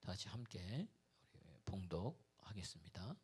다 같이 함께 우리 봉독하겠습니다.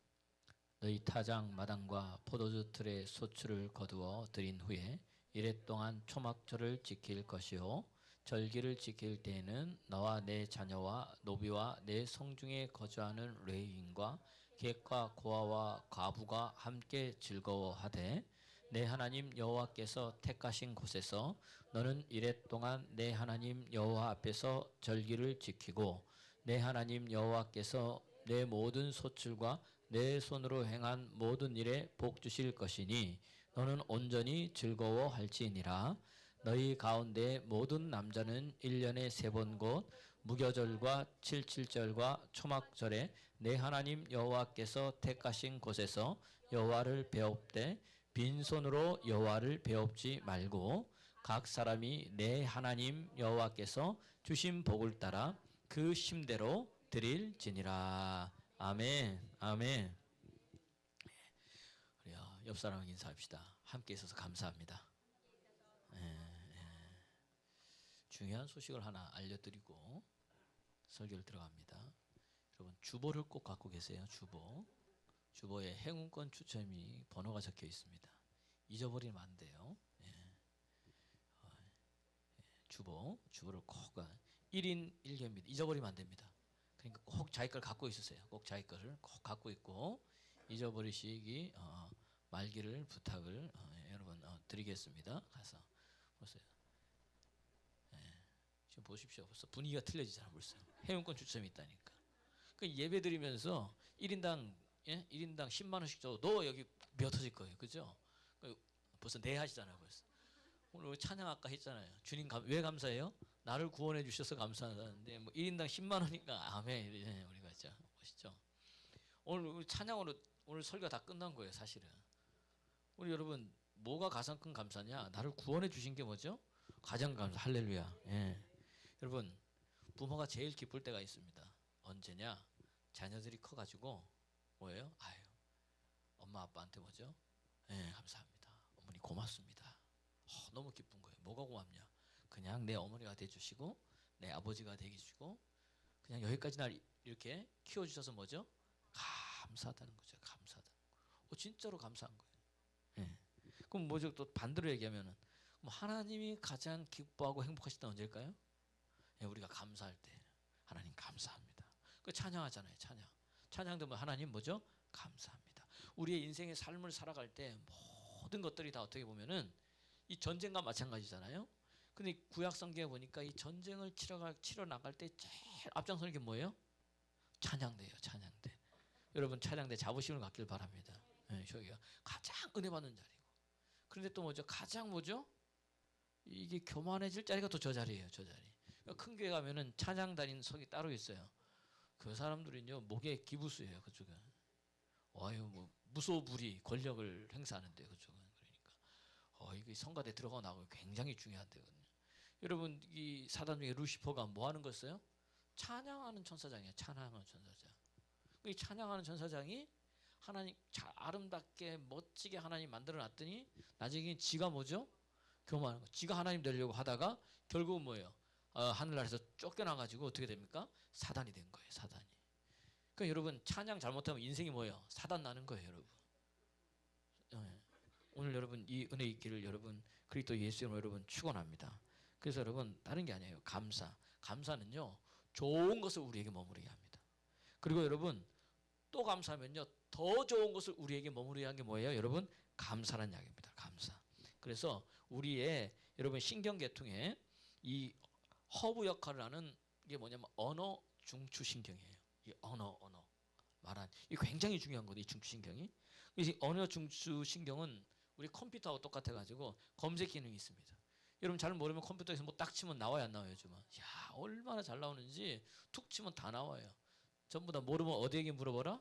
너희 타작 마당과 포도주 틀의 소출을 거두어 들인 후에 이래 동안 초막절을 지킬 것이요 절기를 지킬 때에는 너와 내 자녀와 노비와 내 성중에 거주하는 레위인과 객과 고아와 과부가 함께 즐거워하되 내 하나님 여호와께서 택하신 곳에서 너는 이래 동안 내 하나님 여호와 앞에서 절기를 지키고 내 하나님 여호와께서 내 모든 소출과 내 손으로 행한 모든 일에 복 주실 것이니 너는 온전히 즐거워할지니라. 너희 가운데 모든 남자는 1년에 3번 곧 무교절과 칠칠절과 초막절에 내 하나님 여호와께서 택하신 곳에서 여호와를 배웁되 빈손으로 여호와를 배웁지 말고 각 사람이 내 하나님 여호와께서 주신 복을 따라 그 심대로 드릴지니라. 아멘. 아멘. 우리요 옆 사람에게 인사합시다. 함께 있어서 감사합니다. 중요한 소식을 하나 알려드리고 설교를 들어갑니다. 여러분 주보를 꼭 갖고 계세요. 주보에 행운권 추첨이 번호가 적혀 있습니다. 잊어버리면 안 돼요. 주보를 꼭 1인 1개입니다. 잊어버리면 안 됩니다. 그러니까 꼭 자기 걸 갖고 있으세요. 꼭 자기 거를 꼭 갖고 있고 잊어버리시기 말기를 부탁을 여러분 드리겠습니다. 가서 보세요. 지금 보십시오. 벌써 분위기가 틀려지잖아. 벌써 회원권 추첨이 있다니까. 그 예배 드리면서 1인당 10만 원씩 줘도 너 여기 몇 터질 거예요. 그죠? 벌써 네 하시잖아요. 벌써. 오늘 찬양 아까 했잖아요. 주님 왜 감사해요? 나를 구원해 주셔서 감사하다는데 뭐 1인당 10만 원이니까 아멘. 우리가 진짜 멋있죠. 오늘 찬양으로 오늘 설교가 다 끝난 거예요. 사실은. 우리 여러분 뭐가 가장 큰 감사냐? 나를 구원해 주신 게 뭐죠? 가장 감사. 할렐루야. 여러분 부모가 제일 기쁠 때가 있습니다. 언제냐? 자녀들이 커가지고 뭐예요? 아유 엄마 아빠한테 뭐죠? 감사합니다. 어머니 고맙습니다. 너무 기쁜 거예요. 뭐가 고맙냐? 그냥 내 어머니가 돼주시고 내 아버지가 되주시고 그냥 여기까지 날 이렇게 키워주셔서 뭐죠? 감사하다는 거죠. 감사하다는 거. 진짜로 감사한 거예요. 그럼 뭐죠? 또 반대로 얘기하면은 하나님이 가장 기뻐하고 행복하실 때는 언제일까요? 우리가 감사할 때 하나님 감사합니다. 그 찬양하잖아요. 찬양도 하나님 뭐죠? 감사합니다. 우리의 인생의 삶을 살아갈 때 모든 것들이 다 어떻게 보면은 이 전쟁과 마찬가지잖아요. 근데 구약 성경에 보니까 이 전쟁을 치러 나갈 때 제일 앞장서는 게 뭐예요? 찬양대예요. 찬양대. 여러분 찬양대 자부심을 갖길 바랍니다. 저기가 가장 은혜 받는 자리고. 그런데 또 뭐죠? 가장 뭐죠? 이게 교만해질 자리가 또 저 자리예요. 저 자리. 그러니까 큰 교회 가면은 찬양단인 석이 따로 있어요. 그 사람들은요 목에 기부수예요. 그쪽은. 뭐 무소불위 권력을 행사하는데 그쪽은. 그러니까 이게 성가대 들어가 나오고 굉장히 중요한데거든요. 여러분 이 사단 중에 루시퍼가 뭐 하는 거였어요? 찬양하는 천사장이에요. 찬양하는 천사장. 이 찬양하는 천사장이 하나님 잘 아름답게 멋지게 하나님 만들어 놨더니 나중에 지가 뭐죠? 교만한 거. 지가 하나님 되려고 하다가 결국은 뭐예요? 하늘나라에서 쫓겨나가지고 어떻게 됩니까? 사단이 된 거예요. 사단이. 그러니까 여러분 찬양 잘못하면 인생이 뭐예요? 사단 나는 거예요. 여러분. 오늘 여러분 이 은혜 있기를 여러분 그리스도 예수님으로 여러분 축원합니다. 그래서 여러분 다른 게 아니에요. 감사는요 좋은 것을 우리에게 머무르게 합니다. 그리고 여러분 또 감사하면요 더 좋은 것을 우리에게 머무르게 하는 게 뭐예요? 여러분 감사라는 이야기입니다. 감사. 그래서 우리의 여러분 신경계통에 이 허브 역할을 하는 게 뭐냐면 언어 중추신경이에요. 이 언어 말한 이 굉장히 중요한 거죠. 이 중추신경이. 이 언어 중추신경은 우리 컴퓨터하고 똑같아 가지고 검색 기능이 있습니다. 여러분 잘 모르면 컴퓨터에서 뭐 딱 치면 나와요, 안 나와요, 요즘은? 야, 얼마나 잘 나오는지 툭 치면 다 나와요. 전부 다 모르면 어디에게 물어봐라?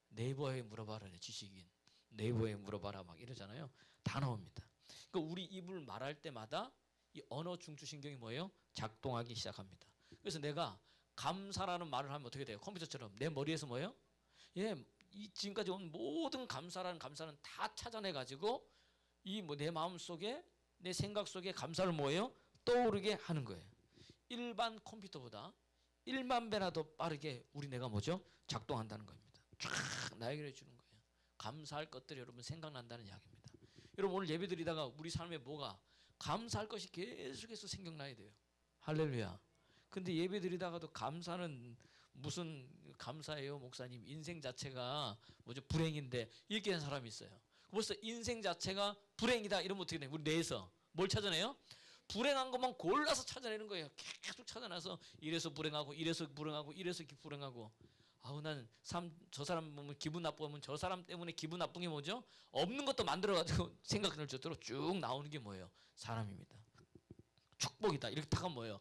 네이버에 물어봐라, 지식인. 네이버에 물어봐라 막 이러잖아요. 다 나옵니다. 그러니까 우리 입을 말할 때마다 이 언어 중추신경이 뭐예요? 작동하기 시작합니다. 그래서 내가 감사라는 말을 하면 어떻게 돼요? 컴퓨터처럼 내 머리에서 뭐예요? 이 지금까지 온 모든 감사는 다 찾아내 가지고 이 뭐 내 마음 속에 내 생각 속에 감사를 뭐예요? 떠오르게 하는 거예요. 일반 컴퓨터보다 1만 배나 더 빠르게 우리 뇌가 뭐죠? 작동한다는 겁니다. 쫙 나에게 주는 거예요. 감사할 것들이 여러분 생각난다는 이야기입니다. 여러분 오늘 예배 드리다가 우리 삶에 뭐가 감사할 것이 계속해서 생각나야 돼요. 할렐루야. 근데 예배 드리다가도 감사는 무슨 감사예요, 목사님? 인생 자체가 뭐죠? 불행인데 이렇게 하는 사람이 있어요. 벌써 인생 자체가 불행이다 이러면 어떻게 돼요? 우리 뇌에서 뭘 찾아내요? 불행한 것만 골라서 찾아내는 거예요. 계속 찾아내서 이래서 불행하고 이래서 불행하고 이래서 불행하고. 아우 난 저 사람 보면 기분 나쁘면 저 사람 때문에 기분 나쁜 게 뭐죠? 없는 것도 만들어가지고 생각할 정도로 쭉 나오는 게 뭐예요? 사람입니다. 축복이다 이렇게 딱 하면 뭐예요?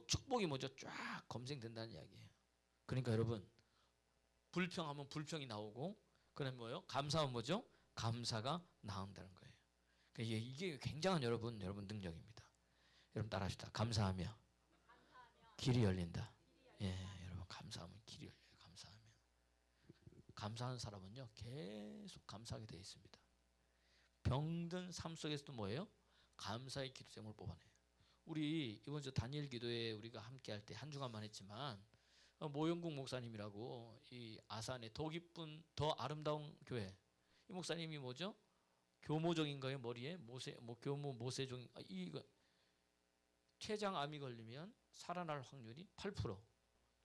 축복이 뭐죠? 쫙 검색된다는 이야기예요. 그러니까 여러분 불평하면 불평이 나오고 그다음에 뭐예요? 감사하면 뭐죠? 감사가 나온다는 거예요. 그러니까 이게 굉장한 여러분 능력입니다. 여러분 따라합시다. 감사하며 길이 열린다. 예, 여러분 감사하면 길이 열려요. 감사하는 사람은요 계속 감사하게 되어 있습니다. 병든 삶 속에서도 뭐예요? 감사의 기도 제목을 뽑아내요. 우리 이번 주 다니엘 기도회 우리가 함께 할 때 한 주간만 했지만 모영국 목사님이라고 이 아산의 더 기쁜 더 아름다운 교회 이 목사님이 뭐죠? 교모종인 거예요. 머리에 교모 모세종 이거 췌장암이 걸리면 살아날 확률이 8%.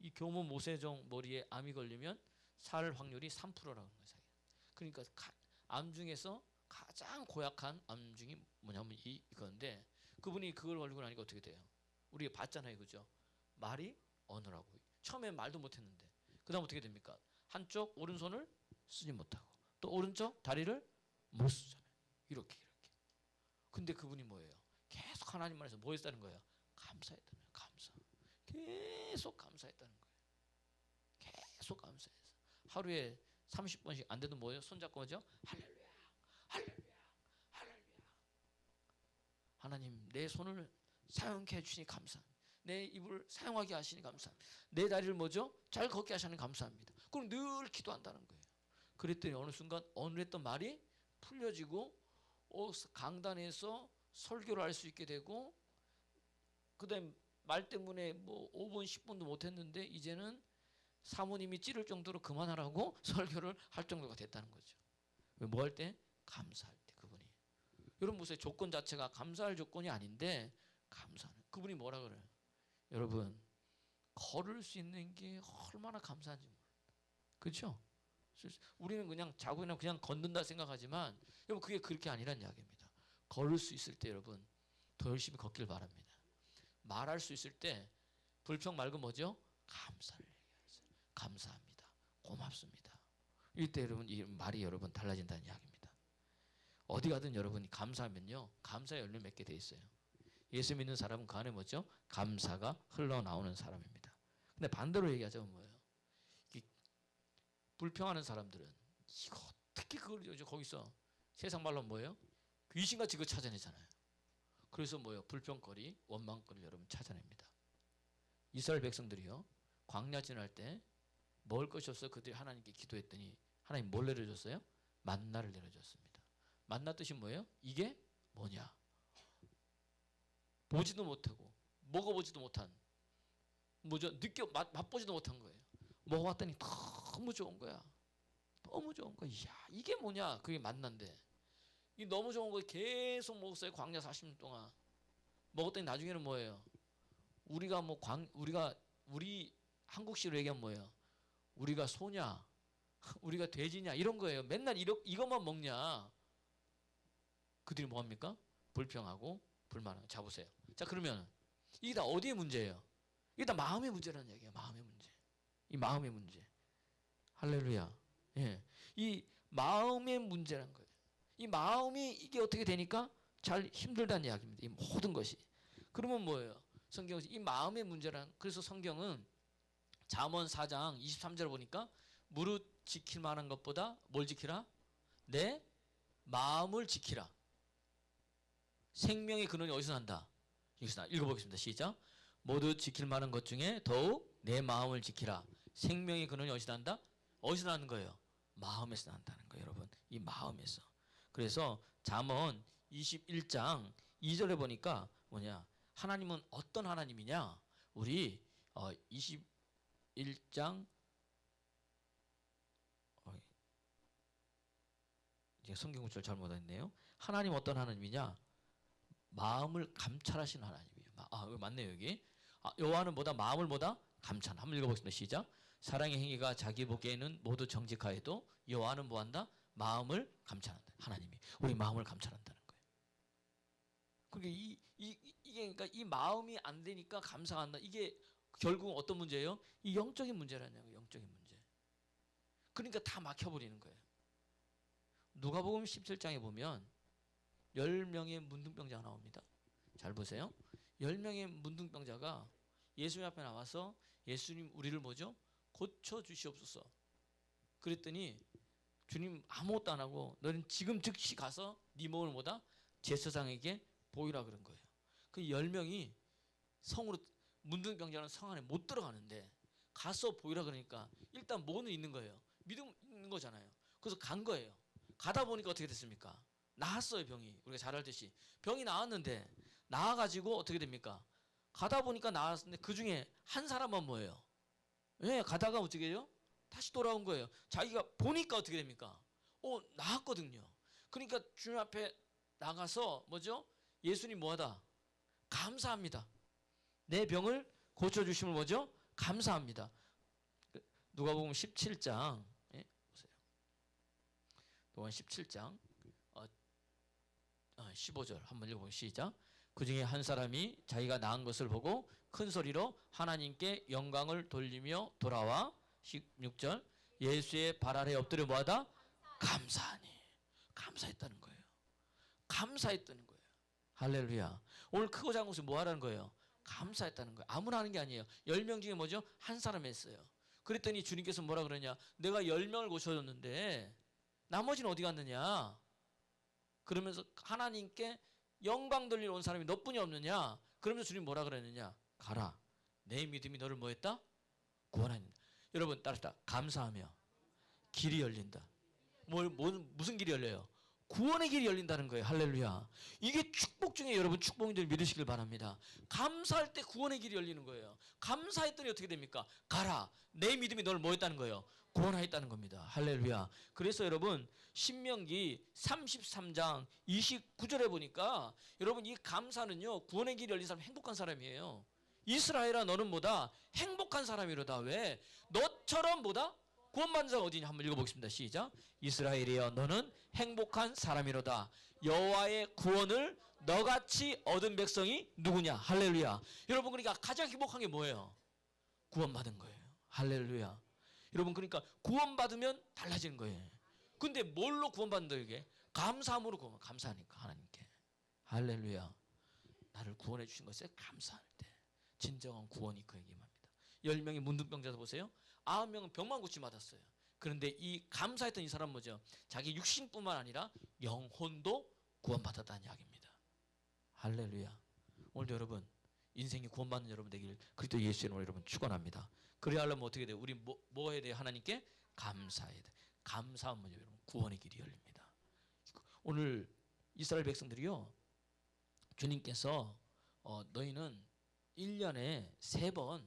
이 교모 모세종 머리에 암이 걸리면 살 확률이 3%라는 거예요. 그러니까 암 중에서 가장 고약한 암 중이 뭐냐면 이건데 그분이 그걸 걸리고 나니까 어떻게 돼요? 우리가 봤잖아요, 그죠? 말이 어느라고 처음에 말도 못했는데 그다음 어떻게 됩니까? 한쪽 오른손을 쓰지 못하고 또 오른쪽 다리를 못 쓰잖아요. 이렇게. 근데 그분이 뭐예요? 계속 하나님 안에서 뭐 했다는 거예요? 감사했다는 거예요. 감사. 계속 감사했다는 거예요. 계속 감사했어. 하루에 30번씩 안 돼도 뭐예요? 손잡고 뭐죠? 할렐루야, 할렐루야, 할렐루야. 하나님 내 손을 사용케 해주시니 감사합니다. 내 입을 사용하게 하시니 감사합니다. 내 다리를 뭐죠? 잘 걷게 하시니 감사합니다. 그럼 늘 기도한다는 거예요. 그랬더니 어느 순간 오늘 했던 말이 풀려지고 강단에서 설교를 할 수 있게 되고 그다음 말 때문에 뭐 5분 10분도 못했는데 이제는 사모님이 찌를 정도로 그만하라고 설교를 할 정도가 됐다는 거죠. 뭐 할 때? 감사할 때 그분이. 여러분 보세요. 조건 자체가 감사할 조건이 아닌데 감사하는. 그분이 뭐라 그래요? 여러분 걸을 수 있는 게 얼마나 감사한지 몰라요. 그렇죠? 우리는 그냥 자고 일어나면 그냥 걷는다 생각하지만 여러분 그게 그렇게 아니란 이야기입니다. 걸을 수 있을 때 여러분 더 열심히 걷길 바랍니다. 말할 수 있을 때 불평 말고 뭐죠? 감사를 얘기하세요. 감사합니다. 고맙습니다. 이때 여러분 이 말이 여러분 달라진다는 이야기입니다. 어디 가든 여러분이 감사하면요 감사의 열매 맺게 돼 있어요. 예수 믿는 사람은 그 안에 뭐죠? 감사가 흘러나오는 사람입니다. 근데 반대로 얘기하자면 뭐예요? 불평하는 사람들은 이거 어떻게 그걸 거기서 세상 말로 뭐예요? 귀신같이 그거 찾아내잖아요. 그래서 뭐예요? 불평거리, 원망거리를 여러분 찾아냅니다. 이스라엘 백성들이요 광야 지날 때 먹을 것이 없어 그들이 하나님께 기도했더니 하나님 뭘 내려줬어요? 만나를 내려줬습니다. 만나 뜻이 뭐예요? 이게 뭐냐? 보지도 못하고 먹어보지도 못한 뭐죠? 맛보지도 못한 거예요. 먹어봤더니 너무 좋은 거야. 너무 좋은 거야. 이야 이게 뭐냐? 그게 만난데 이 너무 좋은 거 계속 먹었어요. 광야 40년 동안 먹었더니 나중에는 뭐예요? 우리 한국식으로 얘기하면 뭐예요? 우리가 소냐? 우리가 돼지냐? 이런 거예요. 맨날 이것만 먹냐? 그들이 뭐합니까? 불평하고 불만하고. 자 보세요. 자 그러면 이게 다 어디의 문제예요? 이게 다 마음의 문제라는 얘기예요. 마음의 문제. 이 마음의 문제. 할렐루야. 예. 이 마음의 문제라는 거예요. 이 마음이 이게 어떻게 되니까 잘 힘들다는 이야기입니다. 이 모든 것이. 그러면 뭐예요? 성경은 이 마음의 문제란 그래서 성경은 잠언 4장 23절을 보니까 무릇 지킬 만한 것보다 뭘 지키라? 내 마음을 지키라. 생명의 근원이 어디서 난다? 여기서 읽어보겠습니다. 시작. 모두 지킬 만한 것 중에 더욱 내 마음을 지키라. 생명의 근원이 어디서 난다? 어디서 나는 거예요? 마음에서 난다는 거예요, 여러분. 이 마음에서. 그래서 잠언 21장 2절에 보니까 뭐냐? 하나님은 어떤 하나님이냐? 우리 21장 이제 성경 구절 잘못했네요. 하나님 어떤 하나님이냐? 마음을 감찰하시는 하나님이에요. 맞네요 여기. 여호와는 뭐다? 마음을 뭐다? 감찰. 한번 읽어보겠습니다. 시작. 사랑의 행위가 자기 보기에는 모두 정직하여도 여호와는 뭐한다? 마음을 감찰한다. 하나님이 우리 마음을 감찰한다는 거예요. 그러니까 그러니까 이 마음이 안 되니까 감사한다. 이게 결국 어떤 문제예요? 이 영적인 문제라냐고. 영적인 문제. 그러니까 다 막혀버리는 거예요. 누가복음 17장에 보면 10명의 문둥병자가 나옵니다. 잘 보세요. 10명의 문둥병자가 예수님 앞에 나와서 예수님 우리를 뭐죠? 고쳐주시옵소서. 그랬더니 주님 아무것도 안 하고 너는 지금 즉시 가서 네 몸을 뭐다? 제사장에게 보이라 그런 거예요. 그 10명이 성으로 문둥병자는 성 안에 못 들어가는데 가서 보이라 그러니까 일단 뭐는 있는 거예요. 믿음 있는 거잖아요. 그래서 간 거예요. 가다 보니까 어떻게 됐습니까? 나았어요. 병이. 우리가 잘 알듯이 병이 나았는데 나아가지고 어떻게 됩니까? 가다 보니까 나았는데 그 중에 한 사람만 뭐예요? 왜 가다가 어떻게 해요? 다시 돌아온 거예요. 자기가 보니까 어떻게 됩니까? 나았거든요. 그러니까 주님 앞에 나가서 뭐죠? 예수님 뭐하다? 감사합니다. 내 병을 고쳐주심을 뭐죠? 감사합니다. 누가복음 17장 보세요. 누가복음 17장 15절 한번 읽어보시죠. 시작. 그 중에 한 사람이 자기가 나은 것을 보고 큰 소리로 하나님께 영광을 돌리며 돌아와 16절 예수의 발 아래 엎드려 뭐하다? 감사하니. 감사했다는 거예요. 감사했다는 거예요. 할렐루야. 오늘 크고 작은 것을 뭐 하라는 거예요? 감사했다는 거예요. 아무나 하는 게 아니에요. 10명 중에 뭐죠? 한 사람 했어요. 그랬더니 주님께서 뭐라 그러냐? 내가 10명을 고쳐줬는데 나머지는 어디 갔느냐? 그러면서 하나님께 영광 돌리러 온 사람이 너뿐이 없느냐? 그러면서 주님 뭐라 그랬느냐? 가라. 내 믿음이 너를 뭐했다? 구원하니. 여러분 따라합시다. 감사하며 길이 열린다. 무슨 길이 열려요? 구원의 길이 열린다는 거예요. 할렐루야. 이게 축복 중에 여러분 축복인들 믿으시길 바랍니다. 감사할 때 구원의 길이 열리는 거예요. 감사했더니 어떻게 됩니까? 가라. 내 믿음이 너를 뭐 했다는 거예요? 구원하였다는 겁니다. 할렐루야. 그래서 여러분 신명기 33장 29절에 보니까 여러분 이 감사는요 구원의 길이 열린 사람 행복한 사람이에요. 이스라엘아 너는 뭐다? 행복한 사람이로다. 왜? 너처럼 뭐다? 구원받는 자가 어디냐? 한번 읽어보겠습니다. 시작. 이스라엘이여 너는 행복한 사람이로다. 여호와의 구원을 너같이 얻은 백성이 누구냐? 할렐루야. 여러분 그러니까 가장 행복한 게 뭐예요? 구원받은 거예요. 할렐루야. 여러분 그러니까 구원받으면 달라지는 거예요. 근데 뭘로 구원받는다 이게? 감사함으로 구원. 감사하니까 하나님께. 할렐루야. 나를 구원해 주신 것에 감사할 때 진정한 구원이 그에게만 합니다. 10명의 문둥병자도 보세요. 9명은 병만 고침 받았어요. 그런데 이 감사했던 이 사람 뭐죠? 자기 육신뿐만 아니라 영혼도 구원받았다는 이야기입니다. 할렐루야. 오늘도 여러분 인생이 구원받는 여러분 되길 그리스도 예수 이름으로 여러분 축원합니다. 그래야 하려면 어떻게 돼요? 우리 뭐 해야 돼요? 하나님께 감사해야 돼. 감사하면 여러분 구원의 길이 열립니다. 오늘 이스라엘 백성들이요. 주님께서 너희는 1년에 3번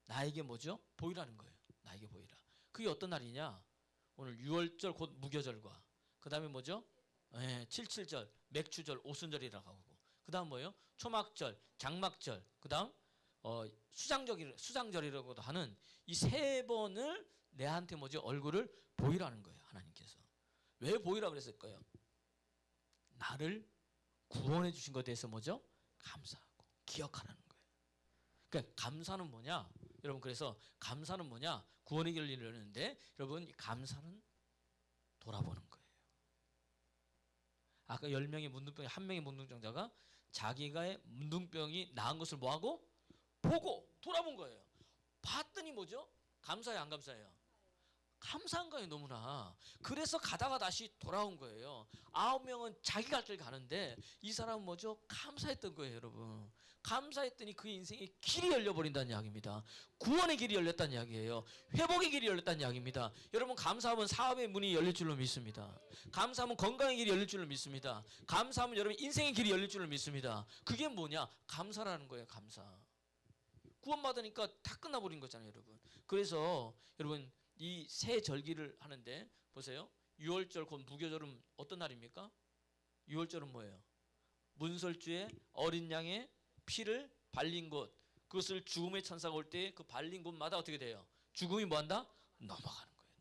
나에게 뭐죠? 보이라는 거예요. 나에게 보이라. 그게 어떤 날이냐? 오늘 6월절 곧 무교절과 그 다음에 뭐죠? 77절 맥추절 오순절이라고 하고 그 다음 뭐예요? 초막절 장막절 그 다음 수장절이라고도 하는 이 3번을 내한테 뭐죠? 얼굴을 보이라는 거예요. 하나님께서. 왜 보이라 그랬을까요? 나를 구원해 주신 것에 대해서 뭐죠? 감사하고 기억하라는 거예요. 그러니까 감사는 뭐냐? 여러분 그래서 감사는 뭐냐? 구원의 길을 이루는데 여러분 이 감사는 돌아보는 거예요. 아까 10명의 문둥병이 1명의 문둥병자가 자기가 문둥병이 나은 것을 뭐하고? 보고 돌아본 거예요. 봤더니 뭐죠? 감사해요 안 감사해요? 감사한 거예요 너무나. 그래서 가다가 다시 돌아온 거예요. 9명은 자기 갈 길 가는데 이 사람은 뭐죠? 감사했던 거예요 여러분. 감사했더니 그 인생의 길이 열려버린다는 이야기입니다. 구원의 길이 열렸다는 이야기예요. 회복의 길이 열렸다는 이야기입니다. 여러분 감사하면 사업의 문이 열릴 줄로 믿습니다. 감사하면 건강의 길이 열릴 줄로 믿습니다. 감사하면 여러분 인생의 길이 열릴 줄로 믿습니다. 그게 뭐냐? 감사라는 거예요. 감사. 구원받으니까 다 끝나버린 거잖아요, 여러분. 그래서 여러분 이 새 절기를 하는데 보세요. 6월절 곧 무교절은 어떤 날입니까? 6월절은 뭐예요? 문설주에 어린 양의 피를 발린 곳, 그것을 죽음의 천사가 올 때 그 발린 곳마다 어떻게 돼요? 죽음이 뭐한다? 넘어가는 거예요.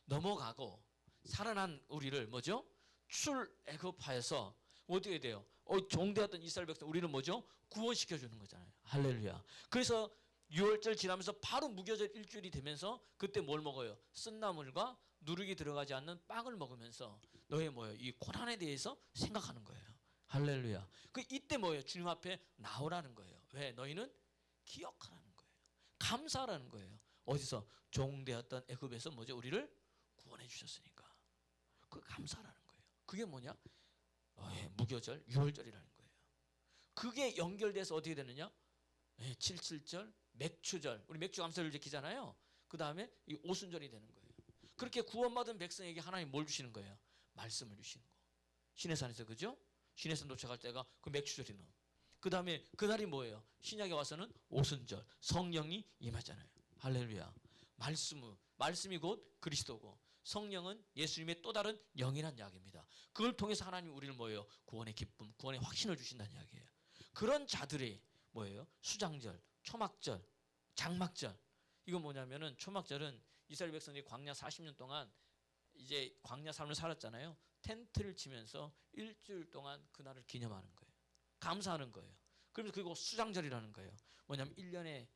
넘어가고 살아난 우리를 뭐죠? 출애굽하여서 어떻게 돼요? 종되었던 이스라엘 백성 우리는 뭐죠? 구원시켜 주는 거잖아요. 할렐루야. 그래서 6월절 지나면서 바로 무교절 일주일이 되면서 그때 뭘 먹어요? 쓴나물과 누룩이 들어가지 않는 빵을 먹으면서 너의 뭐예요? 이 고난에 대해서 생각하는 거예요. 할렐루야. 그 이때 뭐예요? 주님 앞에 나오라는 거예요. 왜? 너희는 기억하라는 거예요. 감사하라는 거예요. 어디서? 종되었던 애굽에서 뭐죠? 우리를 구원해 주셨으니까. 그 감사라는 거예요. 그게 뭐냐? 무교절, 6월절이라는 거예요. 그게 연결돼서 어떻게 되느냐? 77절, 맥추절. 우리 맥주 감사를 지키잖아요. 그 다음에 이 오순절이 되는 거예요. 그렇게 구원받은 백성에게 하나님 뭘 주시는 거예요? 말씀을 주시는 거. 시내산에서 그죠? 시내산 도착할 때가 그 맥추절이는. 그 다음에 그날이 뭐예요? 신약에 와서는 오순절. 성령이 임하잖아요. 할렐루야. 말씀이 곧 그리스도고 성령은 예수님의 또 다른 영이란 이야기입니다. 그걸 통해서 하나님 우리를 뭐예요? 구원의 기쁨, 구원의 확신을 주신다는 이야기예요. 그런 자들이 뭐예요? 수장절, 초막절, 장막절. 이건 뭐냐면은 초막절은 이스라엘 백성들이 광야 40년 동안 이제 광야 삶을 살았잖아요. 텐트를 치면서 일주일 동안 그날을 기념하는 거예요. 감사하는 거예요. 그러면서 그리고 수장절이라는 거예요. 뭐냐면 1년에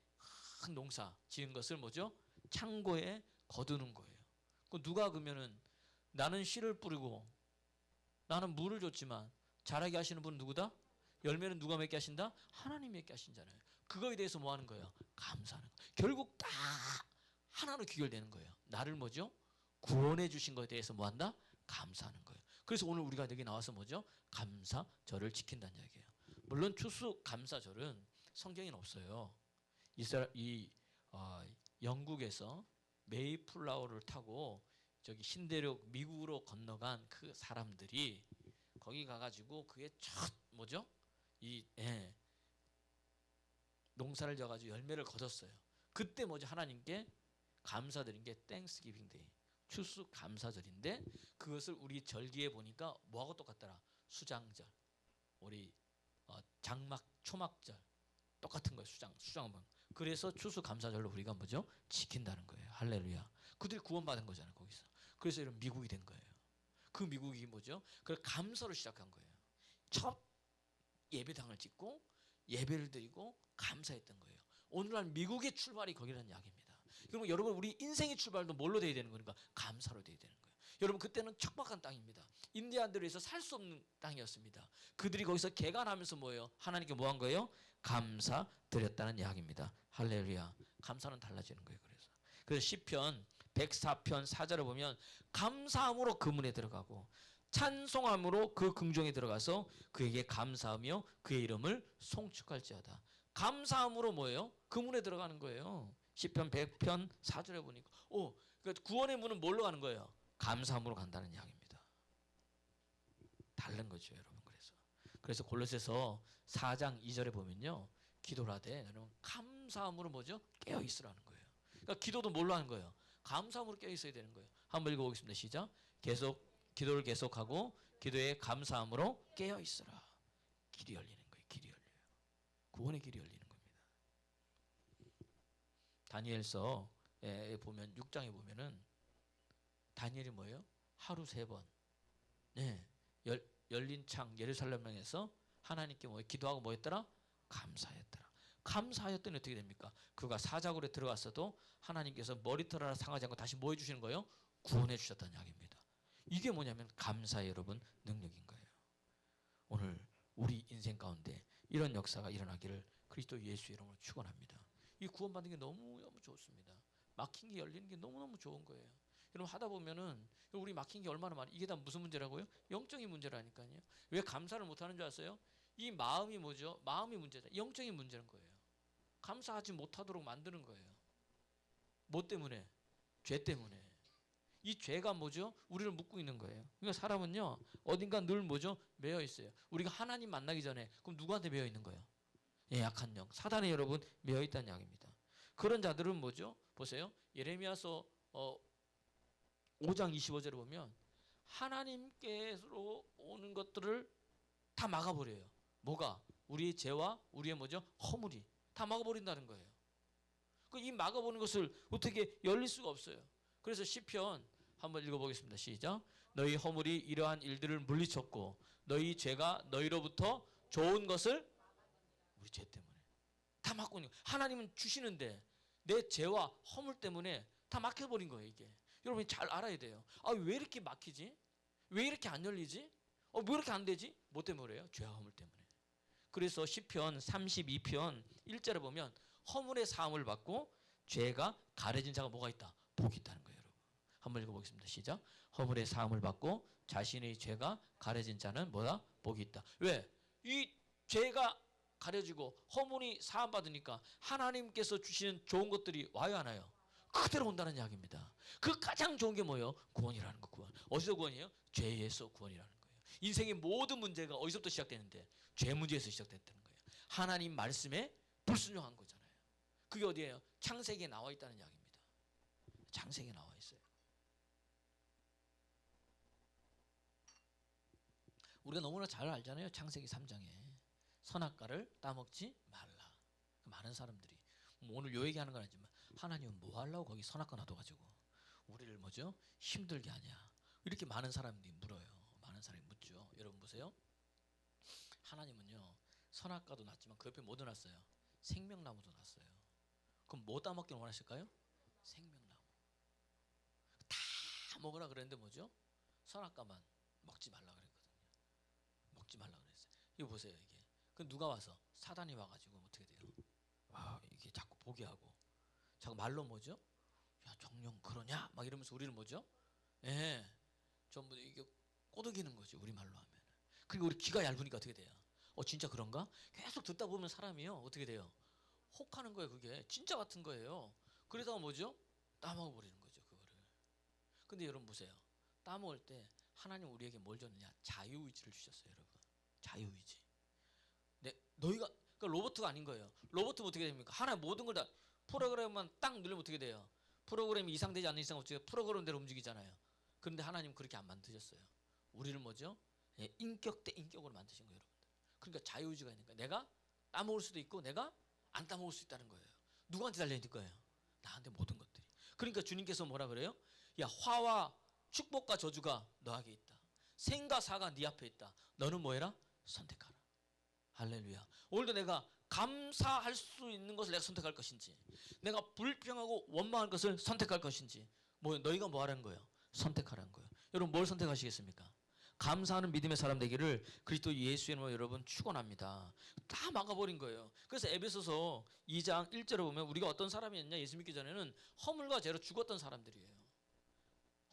큰 농사 지은 것을 뭐죠? 창고에 거두는 거예요. 그 누가 그러면은 나는 씨를 뿌리고 나는 물을 줬지만 자라게 하시는 분은 누구다? 열매는 누가 맺게 하신다? 하나님 맺게 하신잖아요. 그거에 대해서 뭐 하는 거예요? 감사하는 거예요. 결국 다 하나로 귀결되는 거예요. 나를 뭐죠? 구원해 주신 것에 대해서 뭐 한다? 감사하는 거예요. 그래서 오늘 우리가 여기 나와서 뭐죠? 감사절을 지킨다는 이야기예요. 물론 추수 감사절은 성경에는 없어요. 영국에서 메이플라워를 타고 저기 신대륙 미국으로 건너간 그 사람들이 거기 가가지고 그게 첫 뭐죠? 농사를 져가지고 열매를 거뒀어요. 그때 뭐죠? 하나님께 감사드린 게 땡스기빙 데이, 추수 감사절인데 그것을 우리 절기에 보니까 뭐하고 똑같더라? 수장절, 우리 장막, 초막절 똑같은 거예요. 수장은. 그래서 추수 감사절로 우리가 뭐죠? 지킨다는 거예요. 할렐루야. 그들이 구원받은 거잖아요. 거기서. 그래서 이런 미국이 된 거예요. 그 미국이 뭐죠? 그 감사로 시작한 거예요. 첫 예배당을 짓고 예배를 드리고 감사했던 거예요. 오늘날 미국의 출발이 거기라는 이야기입니다. 그러면 여러분 우리 인생의 출발도 뭘로 돼야 되는 거니까 감사로 돼야 되는 거예요. 여러분 그때는 척박한 땅입니다. 인디안들에서 살 수 없는 땅이었습니다. 그들이 거기서 개간하면서 뭐예요? 하나님께 뭐 한 거예요? 감사 드렸다는 이야기입니다. 할렐루야. 감사는 달라지는 거예요. 그래서 시편 104편 4절을 보면 감사함으로 그 문에 들어가고 찬송함으로 그 궁정에 들어가서 그에게 감사하며 그의 이름을 송축할지어다. 감사함으로 뭐예요? 그 문에 들어가는 거예요. 시편 100편 4절에 보니까 그러니까 구원의 문은 뭘로 가는 거예요? 감사함으로 간다는 이야기입니다. 다른 거죠, 여러분. 그래서 골로새서 4장 2절에 보면요. 기도를 하되 여러분 감사함으로 뭐죠? 깨어 있으라는 거예요. 그러니까 기도도 뭘로 하는 거예요? 감사함으로 깨어 있어야 되는 거예요. 한번 읽어보겠습니다. 시작. 기도를 계속하고 기도에 감사함으로 깨어 있으라. 길이 열리는 거예요. 길이 열려요. 구원의 길이 열리는 겁니다. 다니엘서에 보면 6장에 보면은 다니엘이 뭐예요? 하루 3번. 열린 창 예루살렘에서 하나님께 뭐 기도하고 뭐 했더라? 감사했더라. 감사하였더니 어떻게 됩니까? 그가 사자굴에 들어갔어도 하나님께서 머리털 하나 상하지 않고 다시 뭐 해주시는 거예요? 구원해 주셨다는 이야기입니다. 이게 뭐냐면 감사의 여러분 능력인 거예요. 오늘 우리 인생 가운데 이런 역사가 일어나기를 그리스도 예수 이름으로 축원합니다. 이 구원받는 게 너무너무 좋습니다. 막힌 게 열리는 게 너무너무 좋은 거예요. 여러분 하다 보면은 우리 막힌 게 얼마나 많아. 이게 다 무슨 문제라고요? 영적인 문제라니까요. 왜 감사를 못하는 줄 아세요? 이 마음이 뭐죠? 마음이 문제다. 영적인 문제는 거예요. 감사하지 못하도록 만드는 거예요. 뭐 때문에? 죄 때문에. 이 죄가 뭐죠? 우리를 묶고 있는 거예요. 그러니까 사람은요 어딘가 늘 뭐죠? 매여 있어요. 우리가 하나님 만나기 전에 그럼 누구한테 매여 있는 거예요? 예, 약한 영, 사단에 여러분 매여 있다는 이야기입니다. 그런 자들은 뭐죠? 보세요. 예레미야서 5장 25절에 보면 하나님께로 오는 것들을 다 막아버려요. 뭐가? 우리의 죄와 우리의 뭐죠? 허물이 다 막아버린다는 거예요. 이 막아보는 것을 어떻게 열릴 수가 없어요. 그래서 시편 한번 읽어보겠습니다. 시작. 너희 허물이 이러한 일들을 물리쳤고 너희 죄가 너희로부터 좋은 것을 우리 죄 때문에 다 막고 있는 거예요. 하나님은 주시는데 내 죄와 허물 때문에 다 막혀버린 거예요. 이게 여러분이 잘 알아야 돼요. 왜 이렇게 막히지? 왜 이렇게 안 열리지? 왜 이렇게 안 되지? 뭐 때문에 그래요? 죄와 허물 때문에. 그래서 시편 32편 1절에 보면 허물의 사함을 받고 죄가 가려진 자가 뭐가 있다? 복이 있다는 거예요. 여러분 한번 읽어보겠습니다. 시작. 허물의 사함을 받고 자신의 죄가 가려진 자는 뭐다? 복이 있다. 왜? 이 죄가 가려지고 허물이 사함 받으니까 하나님께서 주시는 좋은 것들이 와요 안 와요? 그대로 온다는 이야기입니다. 그 가장 좋은 게 뭐예요? 구원이라는 거. 구원. 어디서 구원이에요? 죄에서 구원이라는 거예요. 인생의 모든 문제가 어디서부터 시작되는데? 죄 문제에서 시작됐다는 거예요. 하나님 말씀에 불순종한 거잖아요. 그게 어디예요? 창세기에 나와 있다는 이야기입니다. 창세기에 나와 있어요. 우리가 너무나 잘 알잖아요. 창세기 3장에 선악과를 따먹지 말라. 많은 사람들이 오늘 요 얘기하는 건 아니지만 하나님은 뭐 하려고 거기 선악과 놔둬가지고 우리를 뭐죠? 힘들게 하냐. 이렇게 많은 사람들이 물어요. 많은 사람이 묻죠. 여러분 보세요. 하나님은요 선악과도 놨지만 그 옆에 뭐 놨어요? 생명나무도 놨어요. 그럼 뭐 따먹기를 원하실까요? 생명나무. 다 먹으라 그랬는데 뭐죠? 선악과만 먹지 말라 그랬거든요. 먹지 말라 그랬어요. 이거 보세요. 이게 그 누가 와서 사단이 와가지고 어떻게 돼요? 이게 자꾸 보게 하고 자꾸 말로 뭐죠? 야 정령 그러냐? 막 이러면서 우리를 뭐죠? 예, 전부 이게 꼬드기는 거죠. 우리 말로 하면. 그리고 우리 귀가 얇으니까 어떻게 돼요? 진짜 그런가? 계속 듣다 보면 사람이요 어떻게 돼요? 혹하는 거예요. 그게 진짜 같은 거예요. 그러다가 뭐죠? 따먹어 버리는 거죠. 그거를. 근데 여러분 보세요. 따먹을 때 하나님 우리에게 뭘 줬느냐? 자유의지를 주셨어요. 여러분 자유의지. 너희가 그러니까 로봇가 아닌 거예요. 로봇은 어떻게 됩니까? 하나 모든 걸 다 프로그램만 딱 누르면 어떻게 돼요? 프로그램이 이상되지 않는 이상 어떻게 프로그램대로 움직이잖아요. 그런데 하나님 그렇게 안 만드셨어요. 우리를 뭐죠? 인격 대 인격으로 만드신 거예요. 여러분들. 그러니까 자유의지가 있는 거예요. 내가 따먹을 수도 있고 내가 안 따먹을 수 있다는 거예요. 누구한테 달려있는 거예요? 나한테 모든 것들이. 그러니까 주님께서 뭐라 그래요? 야 화와 축복과 저주가 너에게 있다. 생과 사가 네 앞에 있다. 너는 뭐 해라? 선택하라. 할렐루야. 오늘도 내가 감사할 수 있는 것을 내가 선택할 것인지 내가 불평하고 원망할 것을 선택할 것인지 너희가 뭐 하라는 거예요? 선택하라는 거예요. 여러분 뭘 선택하시겠습니까? 감사하는 믿음의 사람 되기를 그리스도 예수의 이름으로 여러분 축원합니다. 다 막아버린 거예요. 그래서 에베소서 2장 1절에 보면 우리가 어떤 사람이었냐? 예수 믿기 전에는 허물과 죄로 죽었던 사람들이에요.